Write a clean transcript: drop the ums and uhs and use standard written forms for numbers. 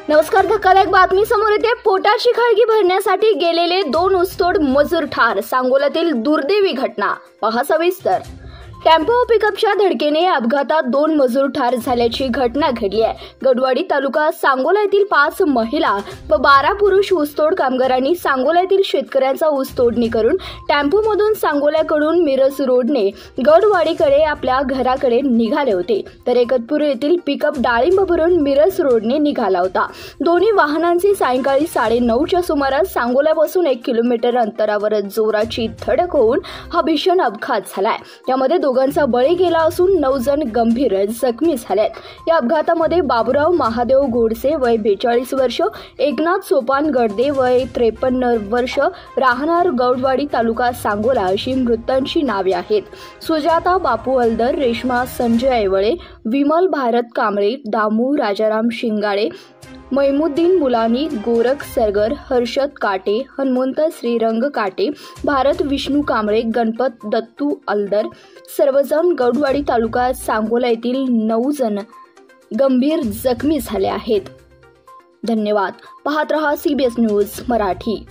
नमस्कार. धक्कादायक बातमी समोर येते. पोटाची खळगी भरण्यासाठी गेलेले 2 ऊसतोड मजूर ठार. सांगोल्यातील दुर्दैवी घटना पहा सविस्तर. टेम्पो पिकअपच्या धडकेने अपघातात 2 मजूर ठार झाल्याची घटना घडली आहे. गडवाडी तालुका सांगोला येथील 5 महिला व 12 पुरुष ऊसतोड कामगारांनी सांगोला येथील शेतकऱ्यांचा ऊस तोडणी करून टेम्पोमधून सांगोल्याकडून मिरज रोडने गडवाडीकडे आपल्या घराकडे निघाले होते, तर एकतपूर येथील पिकअप डाळिंब भरून मिरज रोडने निघाला होता. दोन्ही वाहनांची सायंकाळी 9:30च्या सुमारास सांगोल्यापासून 1 किलोमीटर अंतरावर जोराची धडक होऊन हा भीषण अपघात झालाय. यामध्ये दोघांचा बळी गेला असून 9 जण गंभीर जखमी झालेत. या अपघातामध्ये बाबुराव महादेव गोडसे वय 42 वर्ष, एकनाथ सोपान गडदे वय 53 वर्ष, राहणार गौडवाडी तालुका सांगोला अशी मृतांची नावे आहेत. सुजाता बापू हलदर, रेश्मा संजय ऐवळे, विमल भारत कांबळे, दामू राजाराम शिंगाडे, मैमुद्दीन मुलानी, गोरख सरगर, हर्षद काटे, हनुमंत श्रीरंग काटे, भारत विष्णू कांबळे, गणपत दत्तू अलदर सर्वजण गौडवाडी तालुका सांगोला येथील 9 जण गंभीर जखमी झाले आहेत. धन्यवाद. पाहत रहा CBS न्यूज मराठी.